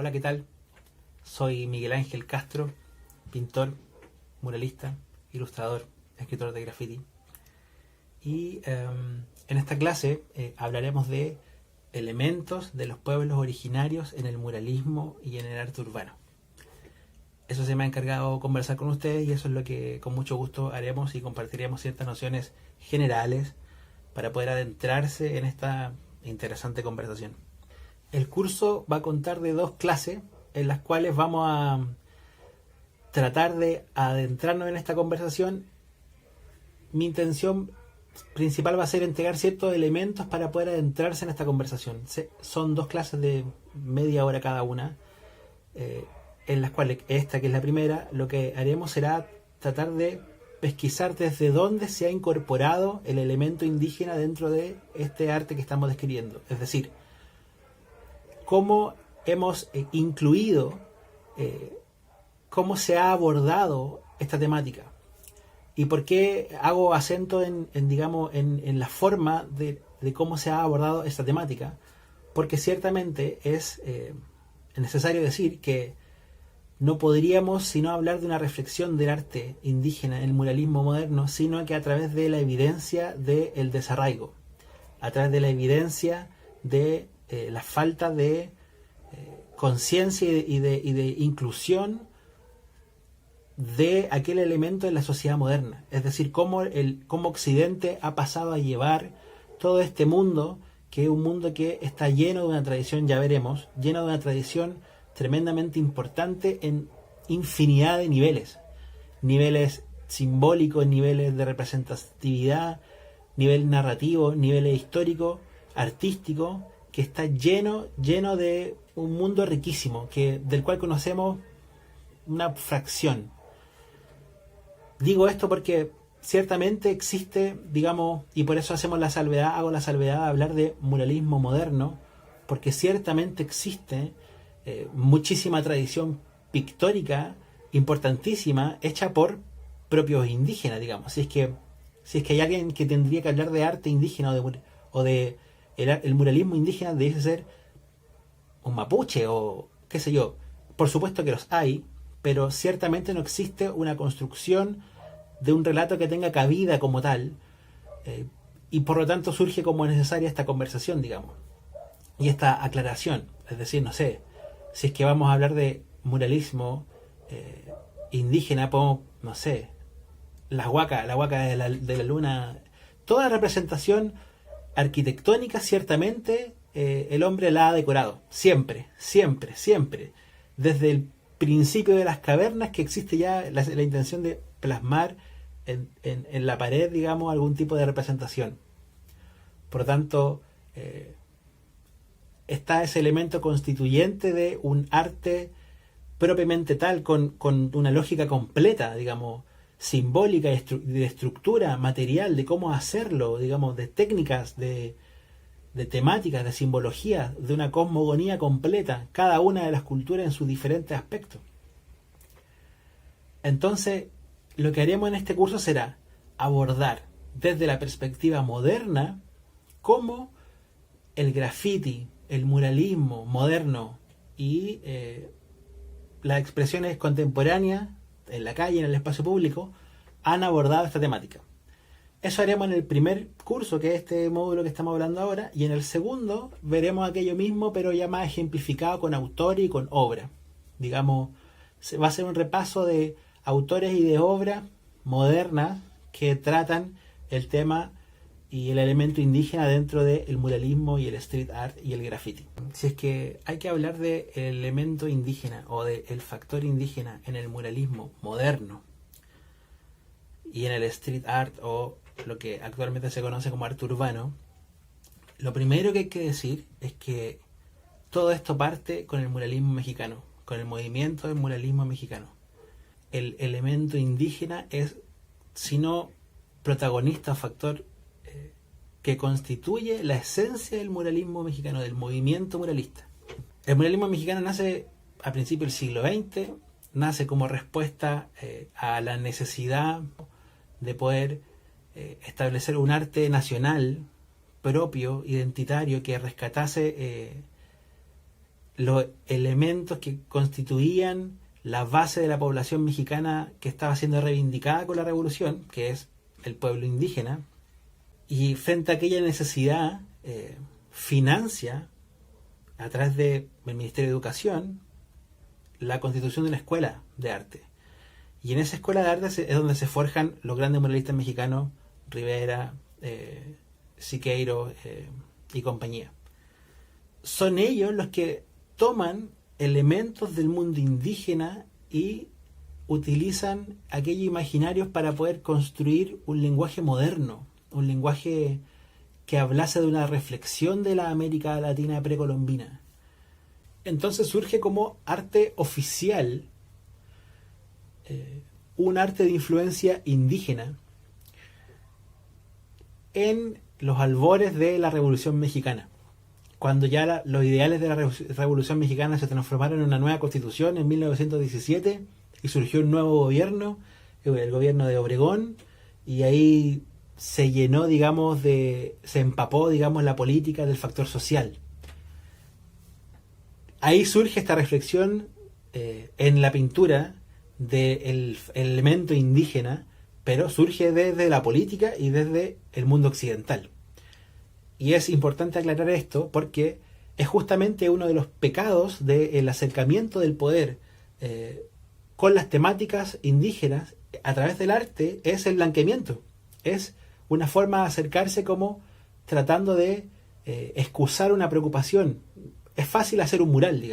Hola, ¿qué tal? Soy Miguel Ángel Castro, pintor, muralista, ilustrador, escritor de graffiti. Y en esta clase hablaremos de elementos de los pueblos originarios en el muralismo y en el arte urbano. Eso se me ha encargado conversar con ustedes y eso es lo que con mucho gusto haremos y compartiremos ciertas nociones generales para poder adentrarse en esta interesante conversación. El curso va a contar de 2 clases en las cuales vamos a tratar de adentrarnos en esta conversación. Mi intención principal va a ser entregar ciertos elementos para poder adentrarse en esta conversación. Son 2 clases de media hora cada una, en las cuales esta, que es la primera, lo que haremos será tratar de pesquisar desde dónde se ha incorporado el elemento indígena dentro de este arte que estamos describiendo. Es decir, cómo hemos incluido, cómo se ha abordado esta temática. ¿Y por qué hago acento en la forma de cómo se ha abordado esta temática? Porque ciertamente es necesario decir que no podríamos sino hablar de una reflexión del arte indígena en el muralismo moderno, sino que a través de la evidencia del desarraigo, a través de la evidencia de la falta de conciencia y de inclusión de aquel elemento en la sociedad moderna. Es decir, cómo Occidente ha pasado a llevar todo este mundo, que es un mundo que está lleno de una tradición, ya veremos, lleno de una tradición tremendamente importante en infinidad de niveles. Niveles simbólicos, niveles de representatividad, nivel narrativo, niveles histórico, artístico, que está lleno de un mundo riquísimo, del cual conocemos una fracción. Digo esto porque ciertamente existe, digamos, y por eso hago la salvedad de hablar de muralismo moderno, porque ciertamente existe muchísima tradición pictórica importantísima hecha por propios indígenas, digamos. Si es que hay alguien que tendría que hablar de arte indígena o de el muralismo indígena, debe ser un mapuche o qué sé yo. Por supuesto que los hay, pero ciertamente no existe una construcción de un relato que tenga cabida como tal, y por lo tanto surge como necesaria esta conversación, digamos, y esta aclaración. Es decir, no sé, si es que vamos a hablar de muralismo indígena, podemos, no sé, la huaca de la luna, toda representación arquitectónica, ciertamente el hombre la ha decorado, siempre, desde el principio de las cavernas, que existe ya la intención de plasmar en la pared, digamos, algún tipo de representación. Por lo tanto, está ese elemento constituyente de un arte propiamente tal, con una lógica completa, digamos, simbólica, de estructura material, de cómo hacerlo, digamos, de técnicas, de temáticas, de simbología, de una cosmogonía completa, cada una de las culturas en sus diferentes aspectos. Entonces, lo que haremos en este curso será abordar desde la perspectiva moderna cómo el graffiti, el muralismo moderno y las expresiones contemporáneas en la calle, en el espacio público, han abordado esta temática. Eso haremos en el primer curso, que es este módulo que estamos hablando ahora, y en el segundo veremos aquello mismo, pero ya más ejemplificado con autor y con obra. Digamos, va a ser un repaso de autores y de obras modernas que tratan el tema y el elemento indígena dentro del muralismo y el street art y el graffiti. Si es que hay que hablar del elemento indígena o del factor indígena en el muralismo moderno y en el street art, o lo que actualmente se conoce como arte urbano, lo primero que hay que decir es que todo esto parte con el muralismo mexicano, con el movimiento del muralismo mexicano. El elemento indígena es, si no protagonista o factor que constituye la esencia del muralismo mexicano, del movimiento muralista. El muralismo mexicano nace a principios del siglo XX, nace como respuesta a la necesidad de poder establecer un arte nacional propio, identitario, que rescatase los elementos que constituían la base de la población mexicana que estaba siendo reivindicada con la revolución, que es el pueblo indígena, y frente a aquella necesidad financia a través del Ministerio de Educación la constitución de una escuela de arte. Y en esa escuela de arte es donde se forjan los grandes muralistas mexicanos, Rivera, Siqueiro y compañía. Son ellos los que toman elementos del mundo indígena y utilizan aquellos imaginarios para poder construir un lenguaje moderno, un lenguaje que hablase de una reflexión de la América Latina precolombina. Entonces surge como arte oficial, un arte de influencia indígena en los albores de la Revolución Mexicana, cuando ya los ideales de la Revolución Mexicana se transformaron en una nueva constitución en 1917 y surgió un nuevo gobierno, el gobierno de Obregón, y ahí se llenó, se empapó, la política del factor social. Ahí surge esta reflexión en la pintura del elemento indígena, pero surge desde la política y desde el mundo occidental. Y es importante aclarar esto porque es justamente uno de los pecados del acercamiento del poder con las temáticas indígenas a través del arte, es el blanqueamiento. Es una forma de acercarse como tratando de excusar una preocupación. Es fácil hacer un mural,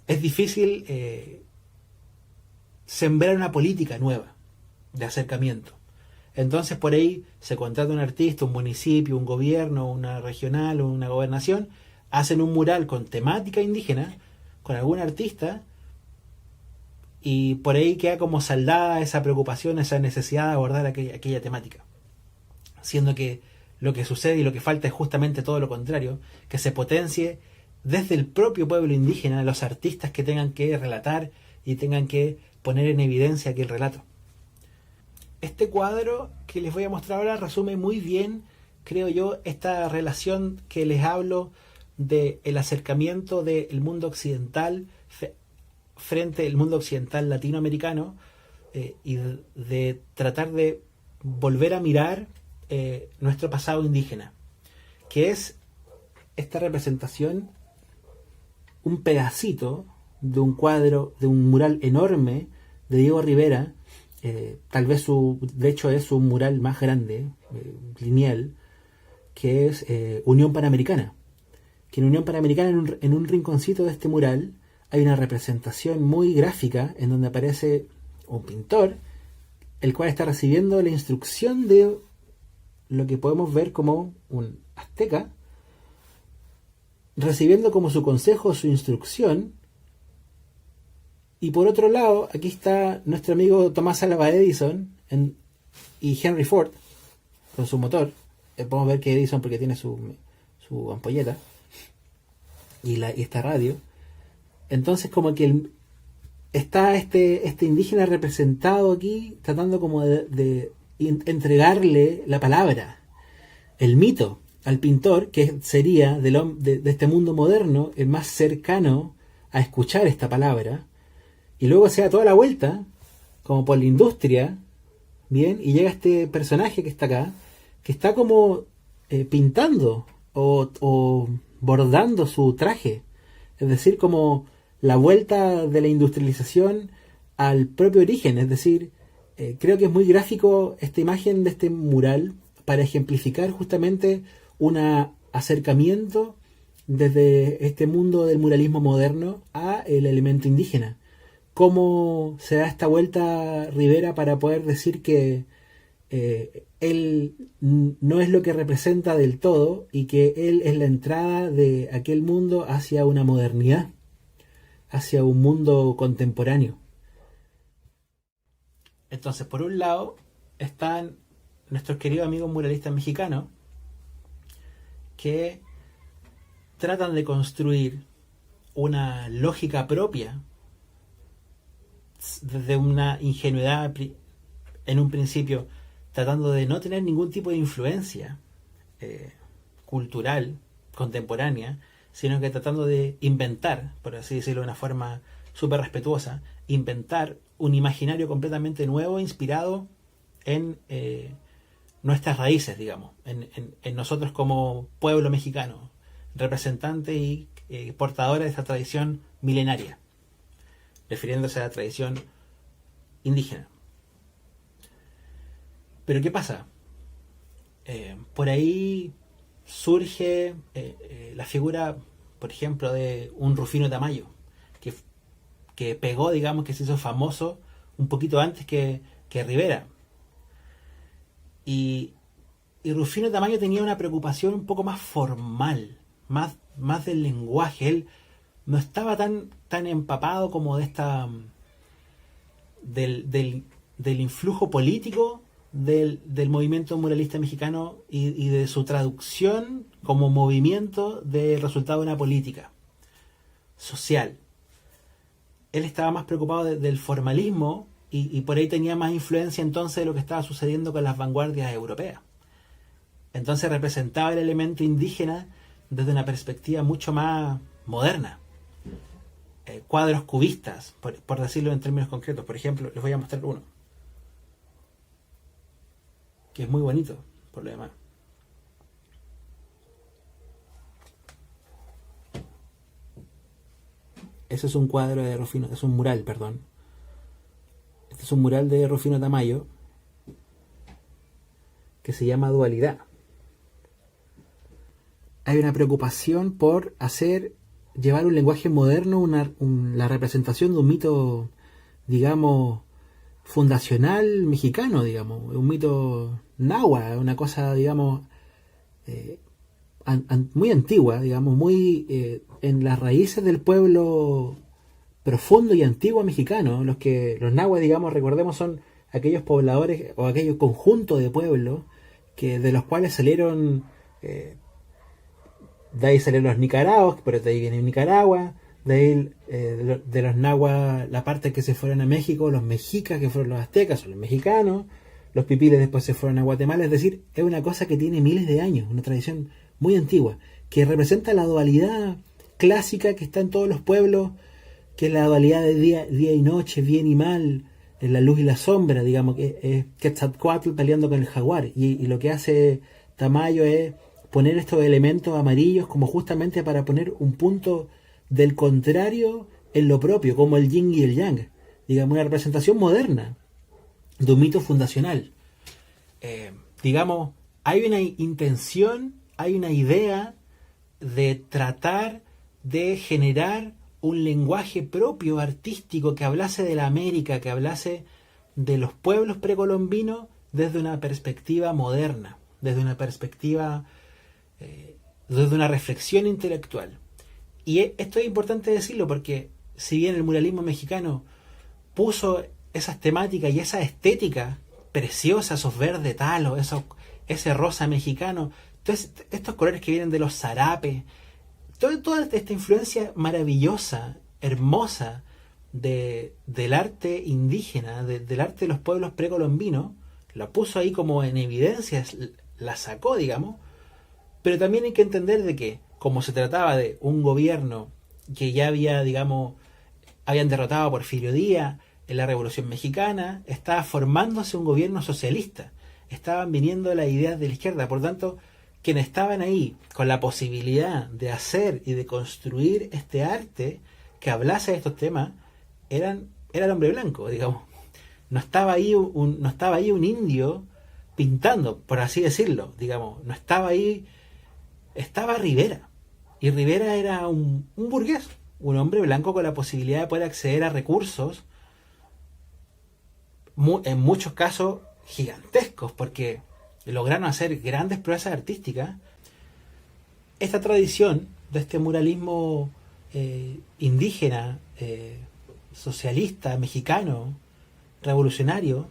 es difícil sembrar una política nueva de acercamiento. Entonces por ahí se contrata un artista, un municipio, un gobierno, una regional o una gobernación, hacen un mural con temática indígena, con algún artista, y por ahí queda como saldada esa preocupación, esa necesidad de abordar aquella temática. Siendo que lo que sucede y lo que falta es justamente todo lo contrario, que se potencie desde el propio pueblo indígena los artistas que tengan que relatar y tengan que poner en evidencia aquel relato. Este cuadro que les voy a mostrar ahora resume muy bien, creo yo, esta relación que les hablo del acercamiento del mundo occidental frente al mundo occidental latinoamericano y de tratar de volver a mirar nuestro pasado indígena, que es esta representación, un pedacito de un cuadro, de un mural enorme de Diego Rivera. Tal vez de hecho es un mural más grande, lineal, que es Unión Panamericana. Que en Unión Panamericana, en un rinconcito de este mural, hay una representación muy gráfica en donde aparece un pintor, el cual está recibiendo la instrucción de lo que podemos ver como un azteca, recibiendo como su consejo, su instrucción. Y por otro lado, aquí está nuestro amigo Thomas Alva Edison y Henry Ford con su motor. Podemos ver que Edison porque tiene su ampolleta y esta radio. Entonces como que está este indígena representado aquí tratando como de entregarle la palabra, el mito al pintor, que sería de este mundo moderno el más cercano a escuchar esta palabra. Y luego se da toda la vuelta, como por la industria, bien, y llega este personaje que está acá, que está como pintando o bordando su traje. Es decir, como la vuelta de la industrialización al propio origen. Es decir, creo que es muy gráfico esta imagen de este mural para ejemplificar justamente un acercamiento desde este mundo del muralismo moderno a el elemento indígena. Cómo se da esta vuelta Rivera para poder decir que él no es lo que representa del todo y que él es la entrada de aquel mundo hacia una modernidad, hacia un mundo contemporáneo. Entonces, por un lado, están nuestros queridos amigos muralistas mexicanos que tratan de construir una lógica propia desde una ingenuidad en un principio, tratando de no tener ningún tipo de influencia cultural contemporánea, sino que tratando de inventar, por así decirlo de una forma súper respetuosa, inventar un imaginario completamente nuevo inspirado en nuestras raíces, digamos, en nosotros como pueblo mexicano, representante y portadores de esta tradición milenaria, refiriéndose a la tradición indígena. Pero ¿qué pasa? Por ahí surge la figura, por ejemplo, de un Rufino Tamayo, que pegó, digamos, que se hizo famoso un poquito antes que Rivera. Y Rufino Tamayo tenía una preocupación un poco más formal, más del lenguaje. Él no estaba tan empapado como de esta del influjo político del movimiento muralista mexicano y de su traducción como movimiento del resultado de una política social. Él estaba más preocupado del formalismo y por ahí tenía más influencia entonces de lo que estaba sucediendo con las vanguardias europeas. Entonces representaba el elemento indígena desde una perspectiva mucho más moderna. Cuadros cubistas, por decirlo en términos concretos. Por ejemplo, les voy a mostrar uno, que es muy bonito, por lo demás. Ese es un cuadro de Rufino, es un mural, perdón. Este es un mural de Rufino Tamayo que se llama Dualidad. Hay una preocupación por llevar un lenguaje moderno, la representación de un mito, digamos, fundacional mexicano, digamos, un mito náhuatl, una cosa, digamos, muy antigua, digamos, muy en las raíces del pueblo profundo y antiguo mexicano. Los náhuatl, digamos, recordemos, son aquellos pobladores o aquellos conjuntos de pueblos de los cuales salieron, de ahí salieron los nicaraguas, pero de ahí viene Nicaragua, de ahí de los náhuatl, la parte que se fueron a México, los mexicas, que fueron los aztecas, son los mexicanos, los pipiles después se fueron a Guatemala. Es decir, es una cosa que tiene miles de años, una tradición muy antigua, que representa la dualidad clásica que está en todos los pueblos, que es la dualidad de día y noche, bien y mal, la luz y la sombra, digamos, que es Quetzalcóatl peleando con el jaguar, y lo que hace Tamayo es poner estos elementos amarillos como justamente para poner un punto del contrario en lo propio, como el yin y el yang, digamos, una representación moderna de un mito fundacional. Digamos, hay una intención, hay una idea de tratar de generar un lenguaje propio, artístico, que hablase de la América, que hablase de los pueblos precolombinos desde una perspectiva moderna, desde una perspectiva, desde una reflexión intelectual. Y esto es importante decirlo porque si bien el muralismo mexicano puso esas temáticas y esa estética preciosa, esos verdes talos, ese rosa mexicano, entonces estos colores que vienen de los zarapes, toda esta influencia maravillosa, hermosa del arte indígena, del arte de los pueblos precolombinos, la puso ahí como en evidencia, la sacó, digamos. Pero también hay que entender de que, como se trataba de un gobierno que ya habían derrotado a Porfirio Díaz en la Revolución Mexicana, estaba formándose un gobierno socialista, estaban viniendo las ideas de la izquierda. Por tanto, quienes estaban ahí con la posibilidad de hacer y de construir este arte que hablase de estos temas era el hombre blanco, digamos. No estaba ahí un indio pintando, por así decirlo, digamos. No estaba ahí, estaba Rivera. Y Rivera era un burgués, un hombre blanco con la posibilidad de poder acceder a recursos, en muchos casos gigantescos, porque lograron hacer grandes proezas artísticas. Esta tradición de este muralismo indígena, socialista, mexicano, revolucionario,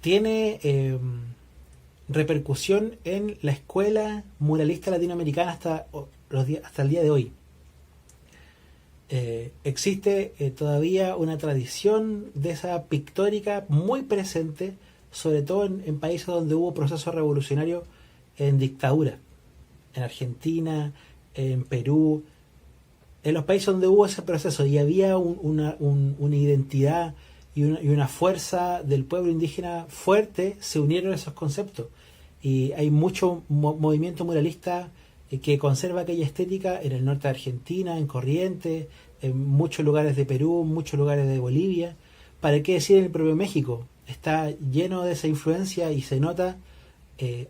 tiene repercusión en la escuela muralista latinoamericana hasta el día de hoy. Existe todavía una tradición de esa pictórica muy presente, sobre todo en países donde hubo procesos revolucionarios en dictadura, en Argentina, en Perú, en los países donde hubo ese proceso y había una identidad y una fuerza del pueblo indígena fuerte, se unieron esos conceptos. Y hay mucho movimiento muralista que conserva aquella estética en el norte de Argentina, en Corrientes, en muchos lugares de Perú, en muchos lugares de Bolivia. ¿Para qué decir en el propio México? Está lleno de esa influencia y se nota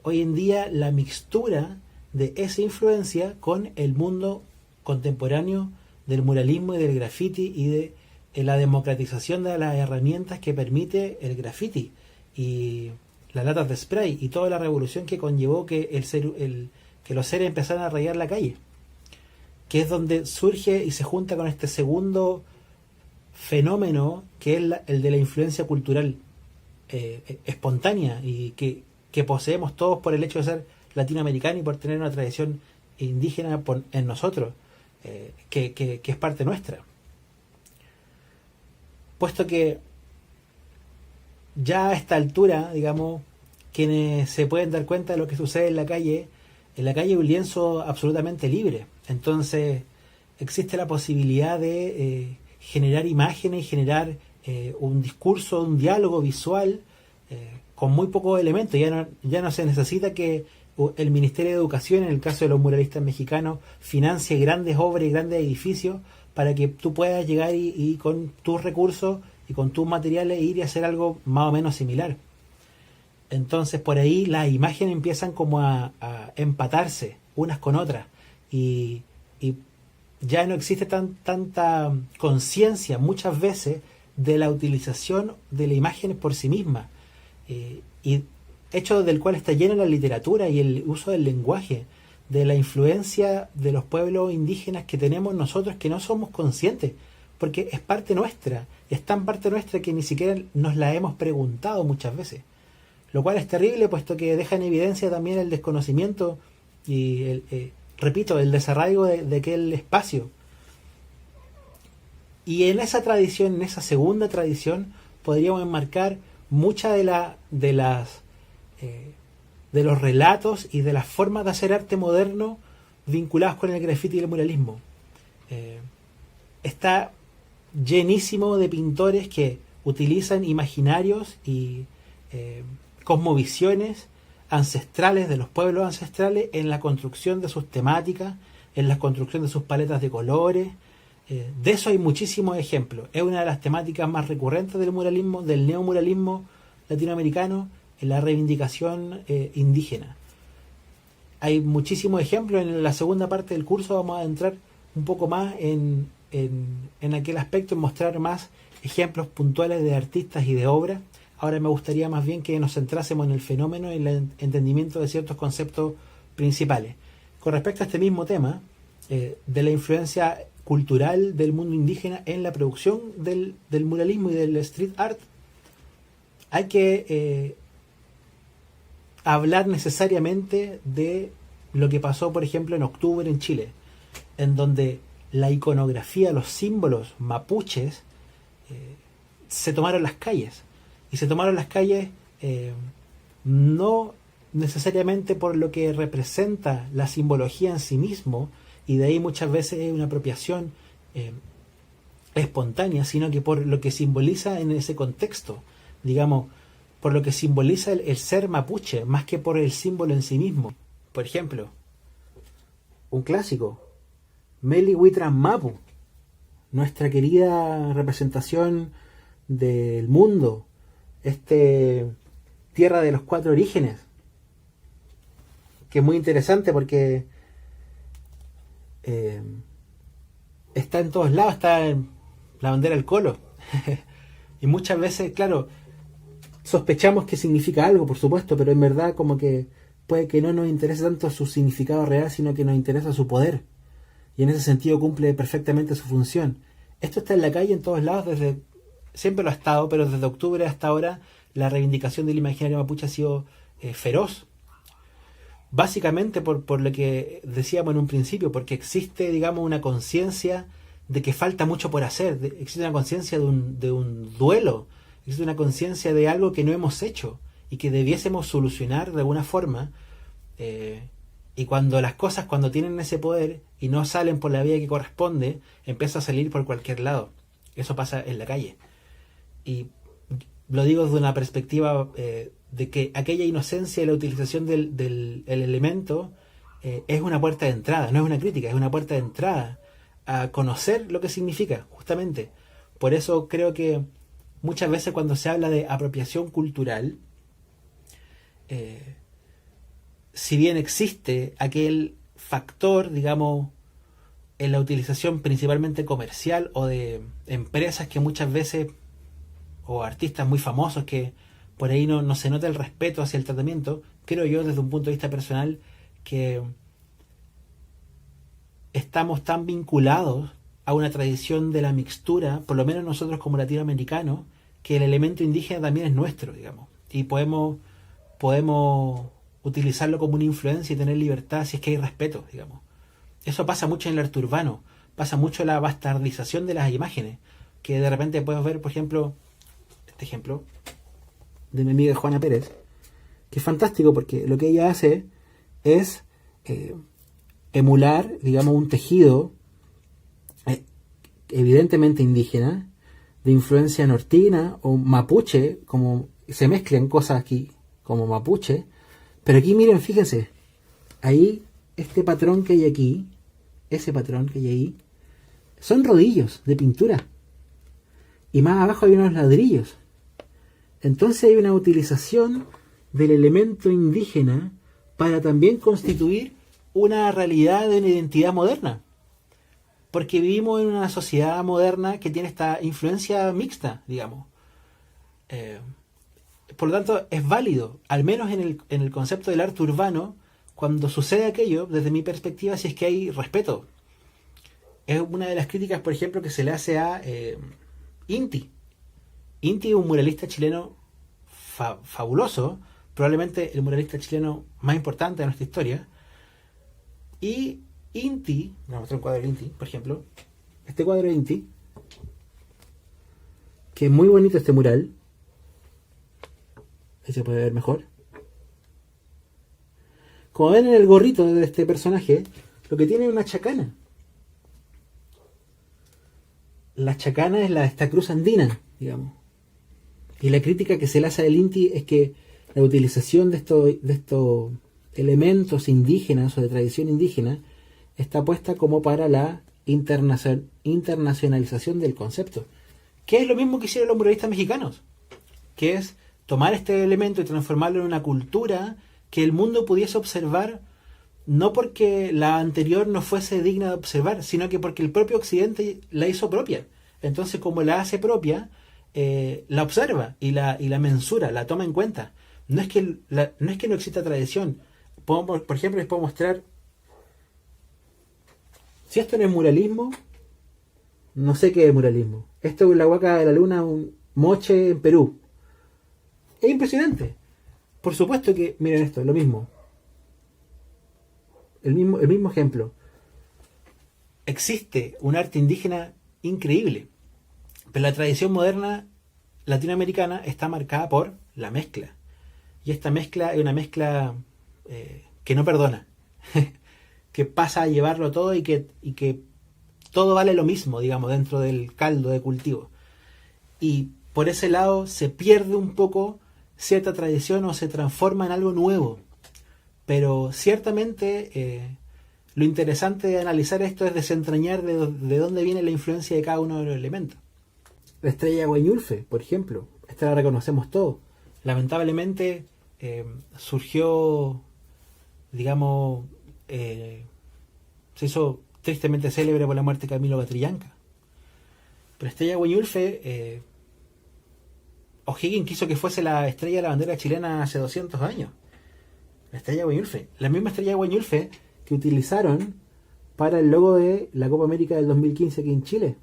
hoy en día la mixtura de esa influencia con el mundo contemporáneo del muralismo y del graffiti y de la democratización de las herramientas que permite el graffiti y las latas de spray y toda la revolución que conllevó que que los seres empezaran a rayar la calle, que es donde surge y se junta con este segundo fenómeno que es el de la influencia cultural espontánea y que poseemos todos por el hecho de ser latinoamericanos y por tener una tradición indígena en nosotros, que es parte nuestra. Puesto que ya a esta altura, digamos, quienes se pueden dar cuenta de lo que sucede en la calle hay un lienzo absolutamente libre. Entonces existe la posibilidad de generar imágenes y generar un discurso, un diálogo visual con muy pocos elementos. Ya no se necesita que el Ministerio de Educación, en el caso de los muralistas mexicanos, financie grandes obras y grandes edificios para que tú puedas llegar y con tus recursos y con tus materiales ir y hacer algo más o menos similar. Entonces por ahí las imágenes empiezan como a empatarse unas con otras y ya no existe tanta conciencia muchas veces de la utilización de la imagen por sí misma, y hecho del cual está llena la literatura y el uso del lenguaje, de la influencia de los pueblos indígenas que tenemos nosotros que no somos conscientes, porque es parte nuestra, es tan parte nuestra que ni siquiera nos la hemos preguntado muchas veces, lo cual es terrible puesto que deja en evidencia también el desconocimiento y repito, el desarraigo de aquel espacio. Y en esa tradición, en esa segunda tradición, podríamos enmarcar muchas de los relatos y de las formas de hacer arte moderno vinculados con el grafiti y el muralismo. Está llenísimo de pintores que utilizan imaginarios y cosmovisiones ancestrales de los pueblos ancestrales en la construcción de sus temáticas, en la construcción de sus paletas de colores. De eso hay muchísimos ejemplos. Es una de las temáticas más recurrentes del muralismo, del neomuralismo latinoamericano, en la reivindicación indígena. Hay muchísimos ejemplos. En la segunda parte del curso vamos a entrar un poco más en aquel aspecto, en mostrar más ejemplos puntuales de artistas y de obras. Ahora me gustaría más bien que nos centrásemos en el fenómeno y en el entendimiento de ciertos conceptos principales. Con respecto a este mismo tema, de la influencia cultural del mundo indígena en la producción del muralismo y del street art, hay que hablar necesariamente de lo que pasó, por ejemplo, en octubre en Chile, en donde la iconografía, los símbolos mapuches se tomaron las calles. Y se tomaron las calles no necesariamente por lo que representa la simbología en sí mismo, y de ahí muchas veces es una apropiación espontánea, sino que por lo que simboliza en ese contexto, digamos, por lo que simboliza el ser mapuche, más que por el símbolo en sí mismo. Por ejemplo, un clásico, Meli Huitran Mapu, nuestra querida representación del mundo, tierra de los 4 orígenes, que es muy interesante porque está en todos lados, está en la bandera del Colo. Y muchas veces, claro, sospechamos que significa algo, por supuesto, pero en verdad como que puede que no nos interese tanto su significado real, sino que nos interesa su poder. Y en ese sentido cumple perfectamente su función. Esto está en la calle en todos lados, siempre lo ha estado, pero desde octubre hasta ahora la reivindicación del imaginario mapuche ha sido feroz. Básicamente por lo que decíamos en un principio, porque existe, digamos, una conciencia de que falta mucho por hacer, existe una conciencia de un duelo, existe una conciencia de algo que no hemos hecho y que debiésemos solucionar de alguna forma, y cuando las cosas, cuando tienen ese poder y no salen por la vía que corresponde, empieza a salir por cualquier lado. Eso pasa en la calle. Y lo digo desde una perspectiva de que aquella inocencia y la utilización del el elemento es una puerta de entrada, no es una crítica, es una puerta de entrada a conocer lo que significa, justamente. Por eso creo que muchas veces cuando se habla de apropiación cultural, si bien existe aquel factor, digamos, en la utilización principalmente comercial o de empresas que muchas veces, o artistas muy famosos que por ahí no se nota el respeto hacia el tratamiento, creo yo desde un punto de vista personal que estamos tan vinculados a una tradición de la mixtura, por lo menos nosotros como latinoamericanos, que el elemento indígena también es nuestro, digamos, y podemos utilizarlo como una influencia y tener libertad si es que hay respeto, digamos. Eso pasa mucho en el arte urbano, pasa mucho la bastardización de las imágenes, que de repente puedes ver, por ejemplo, este ejemplo de mi amiga Juana Pérez, que es fantástico porque lo que ella hace es emular, digamos, un tejido evidentemente indígena, de influencia nortina o mapuche, como se mezclan cosas aquí como mapuche, pero aquí miren, fíjense, ahí este patrón que hay aquí, ese patrón que hay ahí, son rodillos de pintura, y más abajo hay unos ladrillos. Entonces hay una utilización del elemento indígena para también constituir una realidad de una identidad moderna. Porque vivimos en una sociedad moderna que tiene esta influencia mixta, digamos. Por lo tanto, es válido, al menos en el concepto del arte urbano, cuando sucede aquello, desde mi perspectiva, si es que hay respeto. Es una de las críticas, por ejemplo, que se le hace a Inti. Inti es un muralista chileno fabuloso, probablemente el muralista chileno más importante de nuestra historia. Y Inti, vamos a mostrar un cuadro de Inti, por ejemplo. Este cuadro de Inti, que es muy bonito este mural. Ahí se puede ver mejor. Como ven en el gorrito de este personaje, lo que tiene es una chacana. La chacana es esta cruz andina, digamos. Y la crítica que se le hace al Inti es que la utilización de estos elementos indígenas o de tradición indígena está puesta como para la internacionalización del concepto. Que es lo mismo que hicieron los muralistas mexicanos, que es tomar este elemento y transformarlo en una cultura que el mundo pudiese observar, no porque la anterior no fuese digna de observar, sino que porque el propio Occidente la hizo propia. Entonces, como la hace propia, la observa y la mensura, la toma en cuenta. No es que no exista tradición. Por ejemplo, les puedo mostrar, si esto no es muralismo, no sé qué es muralismo. Esto es la Huaca de la Luna, un moche en Perú. Es impresionante. Por supuesto que, miren esto, lo mismo. El mismo ejemplo. Existe un arte indígena increíble, pero la tradición moderna latinoamericana está marcada por la mezcla. Y esta mezcla es una mezcla que no perdona. Que pasa a llevarlo todo y que todo vale lo mismo, digamos, dentro del caldo de cultivo. Y por ese lado se pierde un poco cierta tradición o se transforma en algo nuevo. Pero ciertamente lo interesante de analizar esto es desentrañar de dónde viene la influencia de cada uno de los elementos. La estrella Guañulfe, por ejemplo, esta la reconocemos todos. Lamentablemente surgió, digamos, se hizo tristemente célebre por la muerte de Camilo Catrillanca. Pero Estrella Guañulfe, O'Higgins quiso que fuese la estrella de la bandera chilena hace 200 años. La estrella Guañulfe, la misma estrella Guañulfe que utilizaron para el logo de la Copa América del 2015 aquí en Chile.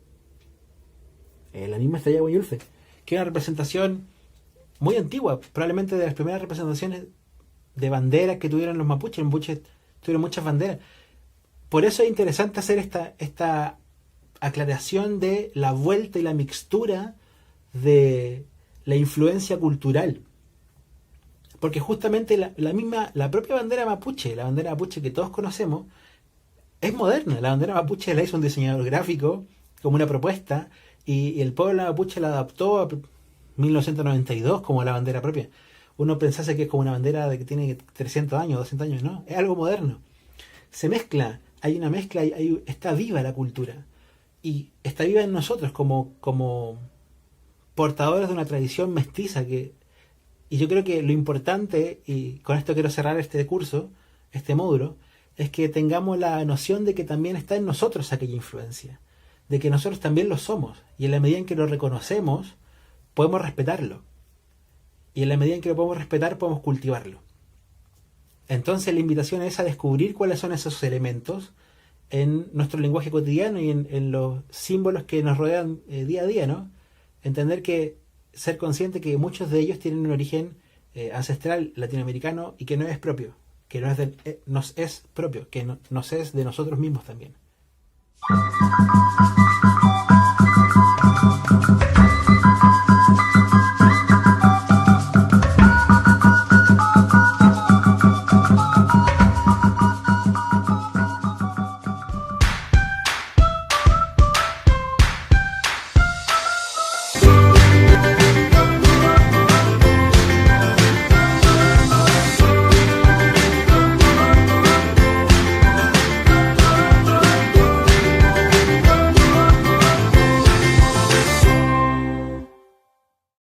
La misma estrella Guañulfe, que es una representación muy antigua, probablemente de las primeras representaciones de banderas que tuvieron los mapuches. Los mapuches tuvieron muchas banderas. Por eso es interesante hacer esta aclaración de la vuelta y la mixtura de la influencia cultural. Porque justamente la propia bandera mapuche, la bandera mapuche que todos conocemos, es moderna. La bandera mapuche la hizo un diseñador gráfico como una propuesta y el pueblo mapuche la adaptó a 1992 como la bandera propia. Uno pensase que es como una bandera de que tiene 300 años, 200 años, no, es algo moderno. Se mezcla, hay una mezcla, está viva la cultura y está viva en nosotros como portadores de una tradición mestiza y yo creo que lo importante, y con esto quiero cerrar este curso, este módulo, es que tengamos la noción de que también está en nosotros aquella influencia, de que nosotros también lo somos, y en la medida en que lo reconocemos, podemos respetarlo. Y en la medida en que lo podemos respetar, podemos cultivarlo. Entonces la invitación es a descubrir cuáles son esos elementos en nuestro lenguaje cotidiano y en los símbolos que nos rodean día a día, ¿no? Entender que, ser consciente que muchos de ellos tienen un origen ancestral latinoamericano y que no es propio, que nos es propio, que nos es de nosotros mismos también.